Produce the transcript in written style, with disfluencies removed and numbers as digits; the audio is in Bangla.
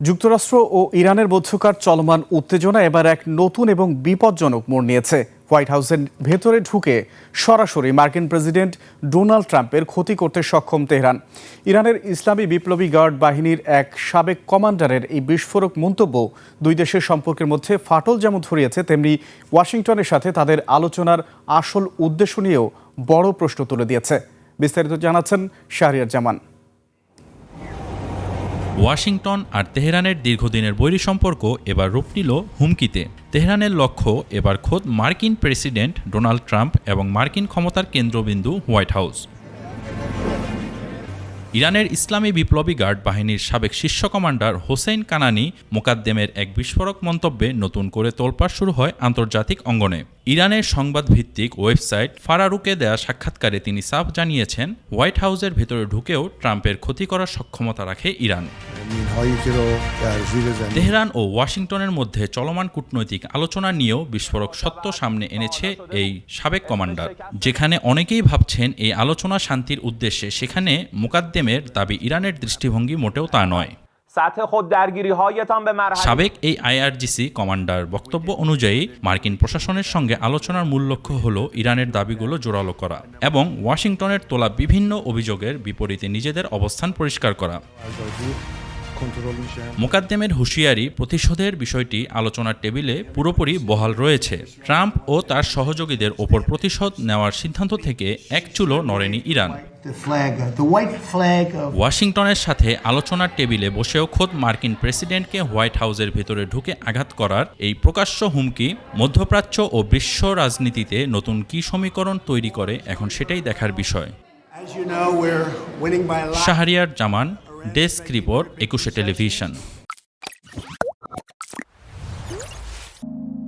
যুক্তরাষ্ট্র ও ইরানের মধ্যকার চলমান উত্তেজনা এবার এক নতুন এবং বিপজ্জনক মোড় নিয়েছে। হোয়াইট হাউসের ভেতরে ঢুকে সরাসরি মার্কিন প্রেসিডেন্ট ডোনাল্ড ট্রাম্পের ক্ষতি করতে সক্ষম তেহরান। ইরানের ইসলামী বিপ্লবী গার্ড বাহিনীর এক সাবেক কমান্ডারের এই বিস্ফোরক মন্তব্য দুই দেশের সম্পর্কের মধ্যে ফাটল যেমন ধরিয়েছে, তেমনি ওয়াশিংটনের সাথে তাদের আলোচনার আসল উদ্দেশ্য নিয়েও বড় প্রশ্ন তুলে দিয়েছে। বিস্তারিত জানাচ্ছেন শাহরিয়ার জামান। ওয়াশিংটন আর তেহরানের দীর্ঘদিনের বৈরী সম্পর্ক এবার রূপ নিল হুমকিতে। তেহরানের লক্ষ্য এবার খোদ মার্কিন প্রেসিডেন্ট ডোনাল্ড ট্রাম্প এবং মার্কিন ক্ষমতার কেন্দ্রবিন্দু হোয়াইট হাউস। ইরানের ইসলামী বিপ্লবী গার্ড বাহিনীর সাবেক শীর্ষ কমান্ডার হোসেইন কানানি মোকাদ্দেমের এক বিস্ফোরক মন্তব্যে নতুন করে তোলপাড় শুরু হয় আন্তর্জাতিক অঙ্গনে। ইরানের সংবাদভিত্তিক ওয়েবসাইট ফারারুকে দেয়া সাক্ষাৎকারে তিনি সাফ জানিয়েছেন, হোয়াইট হাউসের ভেতরে ঢুকেও ট্রাম্পের ক্ষতি করার সক্ষমতা রাখে ইরান। তেহরান ও ওয়াশিংটনের মধ্যে চলমান কূটনৈতিক আলোচনা নিয়েও বিস্ফোরক সত্য সামনে এনেছে এই সাবেক কমান্ডার। যেখানে অনেকেই ভাবছেন এই আলোচনা শান্তির উদ্দেশ্যে, সেখানে মোকাদ্দেমের দাবি ইরানের দৃষ্টিভঙ্গি মোটেও তা নয়। সাবেক এই আইআরজিসি কমান্ডার বক্তব্য অনুযায়ী মার্কিন প্রশাসনের সঙ্গে আলোচনার মূল লক্ষ্য হল ইরানের দাবিগুলো জোরালো করা এবং ওয়াশিংটনের তোলা বিভিন্ন অভিযোগের বিপরীতে নিজেদের অবস্থান পরিষ্কার করা। মোকাদ্দেমের হুঁশিয়ারি, প্রতিশোধের বিষয়টি আলোচনার টেবিলে পুরোপুরি বহাল রয়েছে। ট্রাম্প ও তার সহযোগীদের ওপর প্রতিশোধ নেওয়ার সিদ্ধান্ত থেকে এক চুলও নড়েনি ইরান। ওয়াশিংটনের সাথে আলোচনার টেবিলে বসেও খোদ মার্কিন প্রেসিডেন্টকে হোয়াইট হাউসের ভেতরে ঢুকে আঘাত করার এই প্রকাশ্য হুমকি মধ্যপ্রাচ্য ও বিশ্ব রাজনীতিতে নতুন কী সমীকরণ তৈরি করে, এখন সেটাই দেখার বিষয়। শাহরিয়ার জামান, ডেস্ক রিপোর্ট, 21 টেলিভিশন।